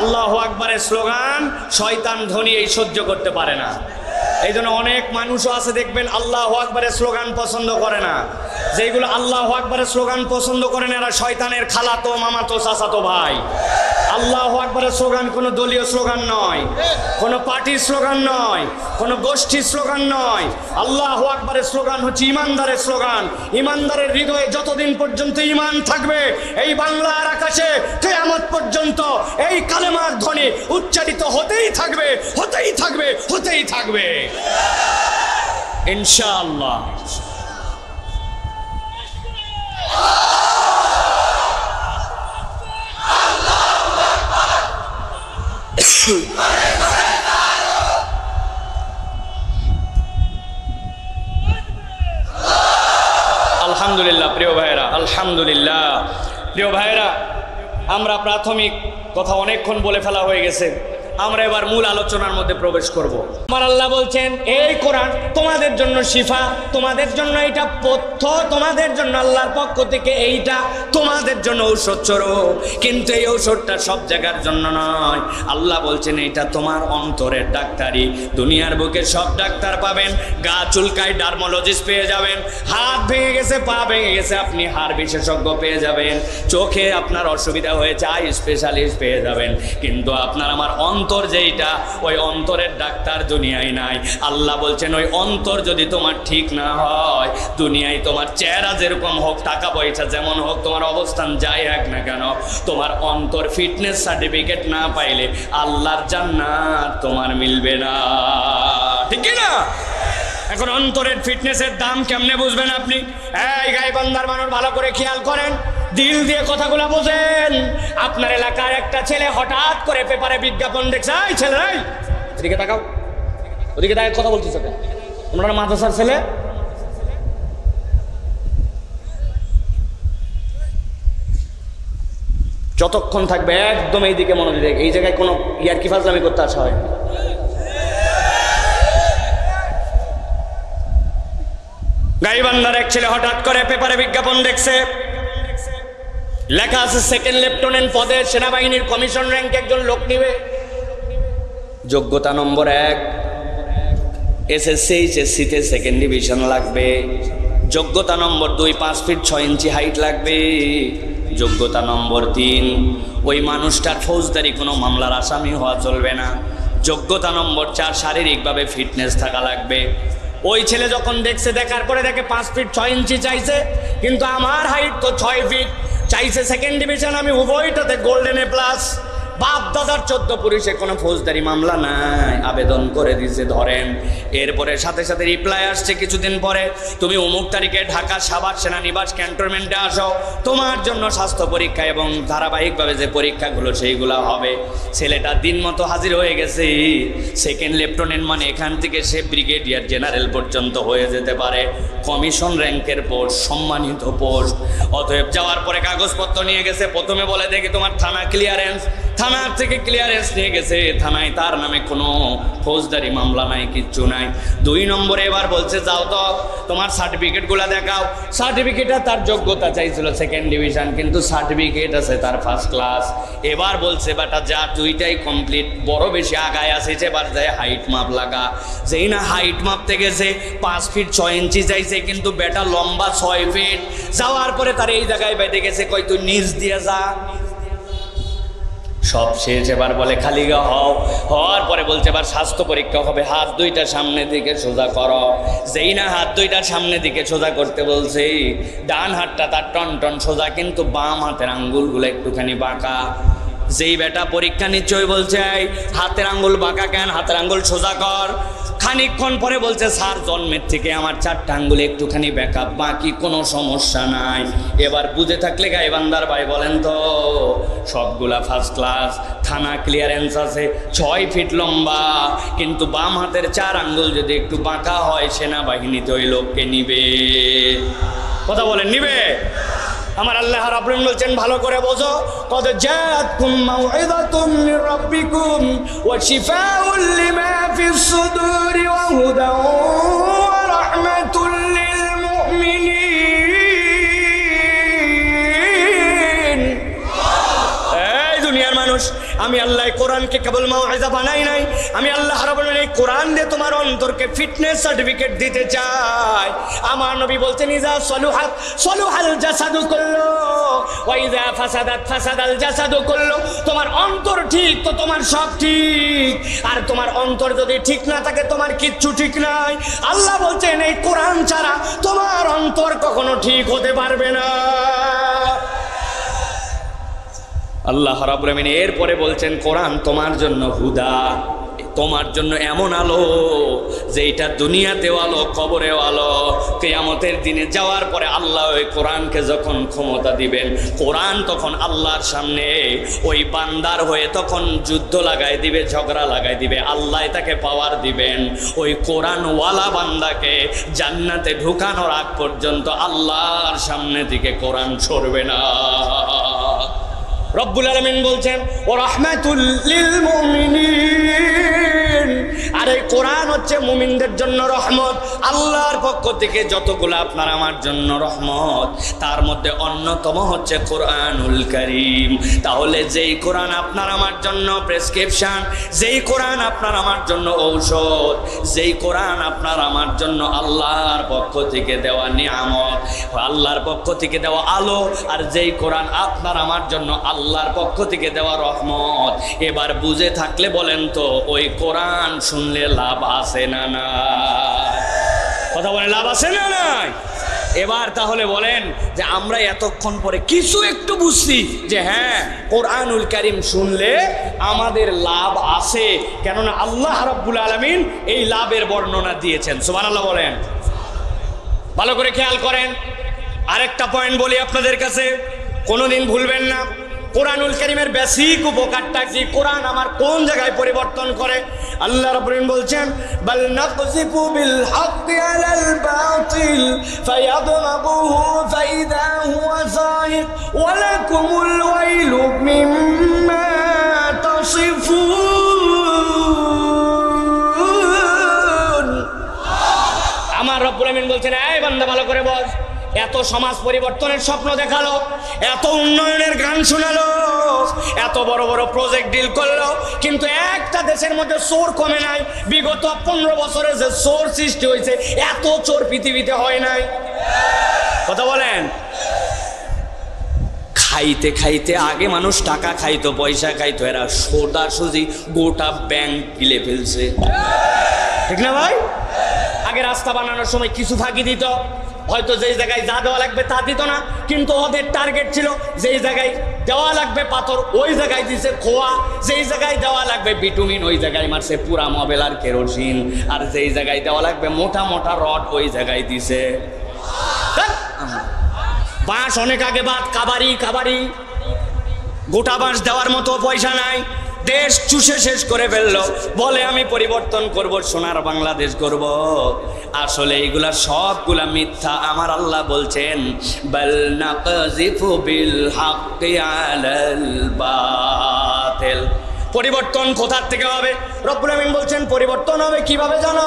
আল্লাহু আকবারের স্লোগান শয়তান ধ্বনি এই সহ্য করতে পারে না। এই জন্য অনেক মানুষও আছে দেখবেন আল্লাহু আকবারের স্লোগান পছন্দ করে না। যেগুলো আল্লাহু আকবারের স্লোগান পছন্দ করে না এরা শয়তানের খালাতো মামাতো চাচাতো ভাই। আল্লাহু আকবারের স্লোগান কোনো দলীয় স্লোগান নয়, কোনো পার্টির স্লোগান নয়, কোনো গোষ্ঠীর স্লোগান নয়। আল্লাহু আকবারের স্লোগান হচ্ছে ইমানদারের স্লোগান। ইমানদারের হৃদয়ে যতদিন পর্যন্ত ঈমান থাকবে এই বাংলার আকাশে কিয়ামত পর্যন্ত এই কালেমার ধ্বনি উচ্চারিত হতেই থাকবে, হতেই থাকবে, হতেই থাকবে ইনশাআল্লাহ। আলহামদুলিল্লাহ প্রিয় ভাইরা, আলহামদুলিল্লাহ প্রিয় ভাইরা, আমরা প্রাথমিক কথা অনেকক্ষণ বলে ফেলা হয়ে গেছে। আমরা এবার মূল আলোচনার মধ্যে প্রবেশ করব। আমার আল্লাহ বলছেন এই কোরআন তোমাদের জন্য শিফা, তোমাদের জন্য এটা পথ্য, তোমাদের জন্য আল্লাহর পক্ষ থেকে এইটা তোমাদের জন্য ঔষধ স্বরূপ। কিন্তু এই ঔষধটা সব জায়গার জন্য নয়। আল্লাহ বলছেন এটা তোমার অন্তরের ডাক্তারি। দুনিয়ার বুকে সব ডাক্তার পাবেন, গা চুলকায় ডার্মোলজিস্ট পেয়ে যাবেন, হাত ভেঙে গেছে পা ভেঙে গেছে আপনি হাড় বিশেষজ্ঞ পেয়ে যাবেন, চোখে আপনার অসুবিধা হয়েছে আই স্পেশালিস্ট পেয়ে যাবেন। কিন্তু আপনার আমার অন্তর যেইটা, ওই অন্তরের ডাক্তার দুনিয়ায় নাই। আল্লাহ বলছেন ওই অন্তর যদি তোমার ঠিক না হয়, দুনিয়ায় তোমার চেহারা যেরকম হোক, টাকা পয়সা যেমন হোক, তোমার অবস্থান যাই হোক না কেন, তোমার অন্তর ফিটনেস সার্টিফিকেট না পাইলে আল্লাহর জান্নাত তোমার মিলবে না, ঠিক না? এখন অন্তরের ফিটনেসের দাম কেমনে বুঝবেন আপনি? এই গাইবান্ধার মানুষ ভালো করে খেয়াল করেন, দিল দিয়ে কথাগুলো বোঝেন। আপনার এলাকার একটা ছেলে হঠাৎ করে পেপারে বিজ্ঞাপন দেখছে, এই ছেলে এই এদিকে তাকাও, ওদিকে তাকাও, কথা বলতেছে ওনারা মাদ্রাসার ছেলে। যতক্ষণ থাকবে একদম এইদিকে মনোযোগ, এই জায়গায় কোনো ইয়ারকি ফাজলামি করতে আসা হয়। গাইবান্ধার এক ছেলে হঠাৎ করে পেপারে বিজ্ঞাপন দেখছে, লেখা আছে সেকেন্ড লেফটেন্যান্ট পদে সেনাবাহিনীর কমিশন র্যাঙ্ক একজন লোক নিবে, যোগ্যতা নম্বর 1, এসএসসি এইচএসসিতে সেকেন্ড ডিভিশন লাগবে, যোগ্যতা নম্বর 2 5 ফিট 6 ইঞ্চি হাইট লাগবে, যোগ্যতা নম্বর 3 ওই মানুষটার ফৌজদারি কোনো মামলার আসামি হওয়া চলবে না, যোগ্যতা নম্বর 4 শারীরিকভাবে ফিটনেস থাকা লাগবে। ওই ছেলে যখন দেখছে, দেখার পরে দেখে 5 ফিট 6 ইঞ্চি চাইছে, কিন্তু আমার হাইট তো 6 ফিট, চাইছে সেকেন্ড ডিভিশন, আমি উভয়টাতে গোল্ডেন এ প্লাস। বাপ দাদার 14 পুলিশে কোনো ফৌজদারি মামলা নাই, আবেদন করে দিয়েছে ধরেন। এরপরে সাথে সাথে রিপ্লাই আসছে কিছুদিন পরে, তুমি অমুক তারিখে ঢাকা সাভার সেনানিবাস ক্যান্টনমেন্টে আসো, তোমার জন্য স্বাস্থ্য পরীক্ষা এবং ধারাবাহিকভাবে যে পরীক্ষাগুলো সেইগুলো হবে। ছেলেটা দিন মতো হাজির হয়ে গেছে। সেকেন্ড লেফটেন্যান্ট মানে এখান থেকে সে ব্রিগেডিয়ার জেনারেল পর্যন্ত হয়ে যেতে পারে, কমিশন র্যাঙ্কের পোস্ট, সম্মানিত পোস্ট। অতএব যাওয়ার পরে কাগজপত্র নিয়ে গেছে, প্রথমে বলে দেখি তোমার থানা ক্লিয়ারেন্স, থানার থেকে ক্লিয়ারেন্স নিয়ে গেছে, থানায় তার নামে কোনো ফৌজদারি মামলা নাই, কিচ্ছু নাই। 2 নম্বরে এবার বলছে যাও তো তোমার সার্টিফিকেটগুলো দেখাও। সার্টিফিকেটটা তার যোগ্যতা চাইছিল সেকেন্ড ডিভিশন, কিন্তু সার্টিফিকেট আছে তার ফার্স্ট ক্লাস। এবার বলছে বেটা যা, 2টাই কমপ্লিট, বড় বেশি আগায় আসেছে, এবার যায় হাইট মাপ লাগা। যেই না হাইট মাপতে গেছে 5 ফিট 6 ইঞ্চি চাইছে, কিন্তু বেটা লম্বা 6 ফিট। যাওয়ার পরে তার এই জায়গায় বেঁধে গেছে, কই তুই নিচ দিয়ে যা। সব শেষ, এবার বলে খালি গা হও। হওয়ার পরে বলছে এবার স্বাস্থ্য পরীক্ষা হবে, হাত 2টা সামনের দিকে সোজা করো। যেই না হাত 2টা সামনের দিকে সোজা করতে বলছে, ডান হাতটা তার টন টন সোজা, কিন্তু বাম হাতের আঙ্গুলগুলো একটুখানি বাঁকা। যেই বেটা পরীক্ষা নিশ্চয়ই বলছে হাতের আঙ্গুল বাঁকা কেন, হাতের আঙ্গুল সোজা কর। খানিকক্ষণ পরে বলছে স্যার জন্মের থেকে আমার 4টা আঙ্গুল একটুখানি ব্যাকা, বাকি কোনো সমস্যা নাই। এবার বুঝে থাকলে গাইবান্ধার ভাই বলেন তো, সবগুলা ফার্স্ট ক্লাস, থানা ক্লিয়ারেন্স আছে, 6 ফিট লম্বা, কিন্তু বাম হাতের 4 আঙ্গুল যদি একটু বাঁকা হয়, সেনাবাহিনীতে ওই লোককে নিবে। কথা বলেন নিবে? আমার আল্লাহ রাব্বুল বলছেন ভালো করে বোঝো, কদ জাআতকুম মাউইযাতুম মির রাব্বিকুম ওয়া শিফাউল লিমা ফিস সুদুরি ওয়া হুদাও ওয়া রাহমাতুল লিল মুমিনিন। এই দুনিয়ার মানুষ, আমি আমি আল্লাহ কোরআনকে কেবল মাউইজা বানাই নাই, আমি আল্লাহ রাব্বুল আলামিন এই কোরআন দিয়ে তোমার অন্তরকে ফিটনেস সার্টিফিকেট দিতে চাই। আমার নবী বলছেন ইজা সলুহাত সলুহাল জাসাদু কুল্লু ওয়া ইজা ফাসাদাত ফাসাদাল জাসাদু কুল্লু। তোমার অন্তর ঠিক তো তোমার সব ঠিক, আর তোমার অন্তর যদি ঠিক না থাকে তোমার কিচ্ছু ঠিক নাই। আল্লাহ বলছেন এই কোরআন ছাড়া তোমার অন্তর কখনো ঠিক হতে পারবে না। আল্লাহ রাব্বুল আলামিন এরপরে বলছেন কোরআন তোমার জন্য হুদা, তোমার জন্য এমন আলো যে এটা দুনিয়াতেও আলো, কবরেও আলো। কিয়ামতের দিনে যাওয়ার পরে আল্লাহ ওই কোরআনকে যখন ক্ষমতা দিবেন, কোরআন তখন আল্লাহর সামনে ওই বান্দার হয়ে তখন যুদ্ধ লাগাই দিবে, ঝগড়া লাগাই দিবে, আল্লাহ তাকে পাওয়ার দিবেন। ওই কোরআনওয়ালা বান্দাকে জান্নাতে ঢুকানোর আগ পর্যন্ত আল্লাহর সামনে থেকে কোরআন সরবে না। রব্বুল আলামিন বলছেন ও রাহমাতুল লিল মুমিনিন, আর এই কোরআন হচ্ছে মুমিনদের জন্য রহমত। আল্লাহর পক্ষ থেকে যতগুলো আপনার আমার জন্য রহমত, তার মধ্যে অন্যতম হচ্ছে কোরআনুল কারীম। তাহলে যেই কোরআন আপনার আমার জন্য প্রেসক্রিপশন, যেই কোরআন আপনার আমার জন্য ঔষধ, যেই কোরআন আপনার আমার জন্য আল্লাহর পক্ষ থেকে দেওয়া নিয়ামত, আল্লাহর পক্ষ থেকে দেওয়া আলো, আর যেই কোরআন আপনার আমার জন্য আল্লাহর পক্ষ থেকে দেওয়া রহমত, এবার বুঝে থাকলে বলেন তো ওই কোরআন শুনলে লাভ আছে না না? কথা বলে লাভ আছে না নাই? এবার তাহলে বলেন যে আমরা এতক্ষণ পরে কিছু একটু বুঝছি যে হ্যাঁ কোরআনুল কারীম শুনলে আমাদের লাভ আছে, কেননা আল্লাহ রাব্বুল আলামিন এই লাভের বর্ণনা দিয়েছেন। সুবহানাল্লাহ বলেন। ভালো করে খেয়াল করেন, আরেকটা পয়েন্ট বলি আপনাদের কাছে, কোনোদিন ভুলবেন না। কোরআনুল কারীমের বেসিক উপকারটা কি? কোরআন আমার কোন জায়গায় পরিবর্তন করে? আল্লাহ রাব্বুল আলামিন বলছেন বাল নাকযিফু বিল হাক্কি আলাল বাতিল ফায়াদমাগুহু ফাইদা হুয়া যাহিক ওয়া লাকুমুল ওয়াইলু মিম্মা তাসিফুন। আমার রব্বুল আলামিন বলছেন এই বান্দা ভালো করে বল, এত সমাজ পরিবর্তনের স্বপ্ন দেখালো, এত উন্নয়নের গান শোনালো, এত বড় বড় প্রজেক্ট ডিল করলো, কিন্তু একটা দেশের মধ্যে চোর কমে নাই। বিগত 15 বছরে যে চোর সৃষ্টি হয়েছে, এত চোর পৃথিবীতে হয় নাই। কথা বলেন। খাইতে খাইতে আগে মানুষ টাকা খাইতো, পয়সা খাইতো, এরা সোদা সুজি গোটা ব্যাংক গিলে ফেলছে, ঠিক না ভাই? আগে রাস্তা বানানোর সময় কিছু ফাঁকি দিত, হয়তো যেই জায়গায় যা দেওয়া লাগবে তা দিত না, কিন্তু ওদের টার্গেট ছিল যেই জায়গায় দেওয়া লাগবে পাথর ওই জায়গায় দিছে খোয়া, যেই জায়গায় দেওয়া লাগবে বিটুমিন ওই জায়গায় মারছে পুরা মোবিল আর কেরোসিন, আর যেই জায়গায় দেওয়া লাগবে মোটা মোটা রড ওই জায়গায় দিছে বাঁশ। অনেক আগে বাদ কাবারি কাবারি, গোটা বাঁশ দেওয়ার মতো পয়সা নাই, দেশ চুষে শেষ করে ফেললো, বলে আমি পরিবর্তন করব, সোনার বাংলাদেশ করব। আসলে এইগুলা সবগুলা মিথ্যা। আমার আল্লাহ বলছেন বাল নাকযিফু বিল হাক্কি আলাল বাতিল। পরিবর্তন কোথার থেকে হবে? রব্বুল আমিন বলছেন পরিবর্তন হবে কিভাবে জানো?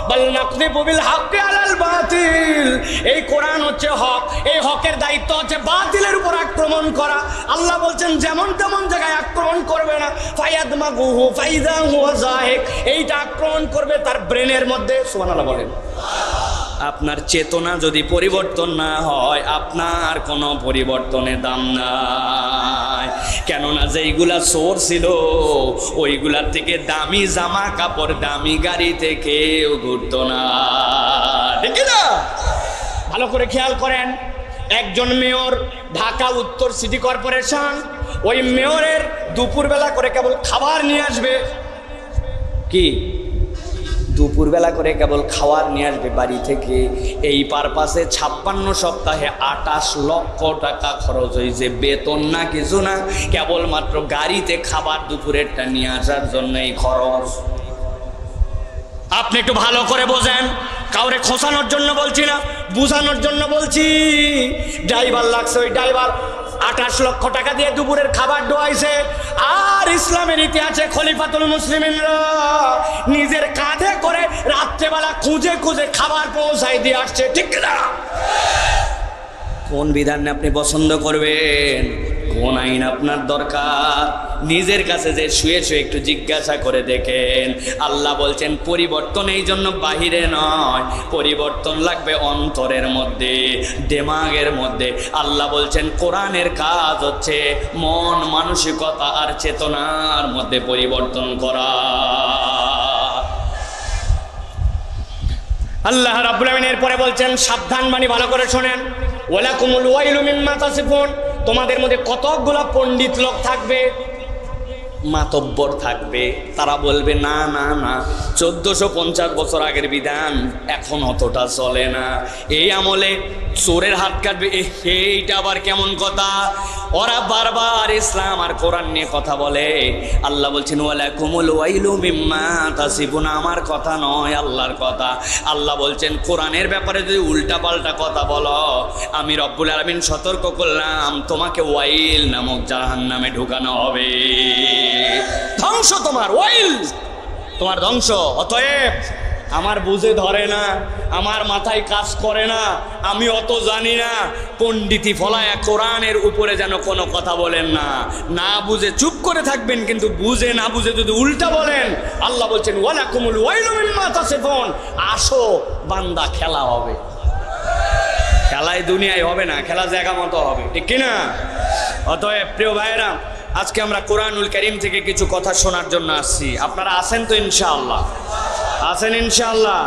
বাল নাকযিফু বিল হাক্কি আলাল বাতিল। এই কোরআন হচ্ছে হক, এই হকের দায়িত্ব হচ্ছে বাতিলের উপর আক্রমণ করা। আল্লাহ বলছেন যেমন তেমন জায়গায় আক্রমণ করবে না, ফায়াদমাগুহু ফাইদা হুয়া যাহিক, এইটা আক্রমণ করবে তার ব্রেনের মধ্যে। সুবহানাল্লাহ বলেন। আপনার চেতনা যদি পরিবর্তন না হয়, আপনার কোনো পরিবর্তনের দাম নাই। কেননা যেইগুলা চোর ছিল ওইগুলার থেকে দামি জামা কাপড়, দামি গাড়িতে কেউ ঘুরতো না, ঠিক না? ভালো করে খেয়াল করেন, একজন মেয়র, ঢাকা উত্তর সিটি কর্পোরেশন, ওই মেয়রের দুপুরবেলা করে কেবল খাবার নিয়ে আসবে। কি? দুপুরবেলা করে কেবল খাবার নিয়ে আসবে বাড়ি থেকে। এই পারপাসে 56 সপ্তাহে 28 লক্ষ টাকা খরচ হয়েছে। বেতন না, কিছু না, কেবলমাত্র গাড়িতে খাবার দুপুরেরটা নিয়ে আসার জন্য এই খরচ। আপনি একটু ভালো করে বোঝেন, কাউরে খোঁচানোর জন্য বলছি না, বুঝানোর জন্য বলছি। ড্রাইভার লাগছে, ওই ড্রাইভার 28 লক্ষ টাকা দিয়ে দুপুরের খাবার ডোয়াইছে। আর ইসলামের ইতিহাসে খলিফাতুল মুসলিমিনরা নিজের কাঁধে করে রাত্রেবেলা খুঁজে খুঁজে খাবার পৌঁছাই দিয়ে আসছে, ঠিক না? কোন বিধান আপনি পছন্দ করবেন? কোন আইন আপনার দরকার? নিজের কাছে যে শুয়ে শুয়ে একটু জিজ্ঞাসা করে দেখেন। আল্লাহ বলছেন পরিবর্তন এই জন্য বাহিরে নয়, পরিবর্তন লাগবে অন্তরের মধ্যে, দেমাগের মধ্যে। আল্লাহ বলছেন কোরআনের কাজ হচ্ছে মন মানসিকতা আর চেতনার মধ্যে পরিবর্তন করা। আল্লাহ রাব্বুল আমিন এরপরে বলছেন সাবধান বাণী, ভালো করে শোনেন। ওয়ালাকুমুল ওয়াইলু মিম্মা তাসিফুন, তোমাদের মধ্যে কতকগুলা পণ্ডিত লোক থাকবে, মাতব্বর থাকবে, তারা বলবে না না না 1450 বছর আগের বিধান এখন অতটা চলে না, এই আমলে চোরের হাত কাটবে, এইটা আবার কেমন কথা? ওরা বারবার ইসলাম আর কোরআন নিয়ে কথা বলে। আল্লাহ বলছেন ওয়ালাকুমুল ওয়াইলু মিম্মা তাসিফুন, আমার কথা নয়, আল্লাহর কথা। আল্লাহ বলছেন কোরআনের ব্যাপারে যদি উল্টা পাল্টা কথা বলো, আমি রব্বুল আলামিন সতর্ক করলাম তোমাকে ওয়াইল নামক জাহান্নামে ঢুকানো হবে। ধ্বংস তোমার, ওয়াইল তোমার ধ্বংস। অতএব আমার বুঝে ধরে না, আমার মাথায় কাজ করে না, আমি অত জানি না, পণ্ডিতি ফলায়া কোরআনের উপরে যেন কোনো কথা বলেন না। না বুঝে চুপ করে থাকবেন, কিন্তু বুঝে না বুঝে যদি উল্টা বলেন, আল্লাহ বলছেন ওয়ালাকুমুল ওয়াইলু মিম্মা তাসিফুন, আসো বান্দা খেলা হবে। খেলায় দুনিয়ায় হবে না, খেলা জায়গা মতো হবে, ঠিক কিনা? অতএব প্রিয় ভাইয়েরা, আজকে আমরা কোরআনুল কারীম থেকে কিছু কথা শোনার জন্য আসছি। আপনারা আছেন তো ইনশাআল্লাহ? আছেন ইনশাআল্লাহ?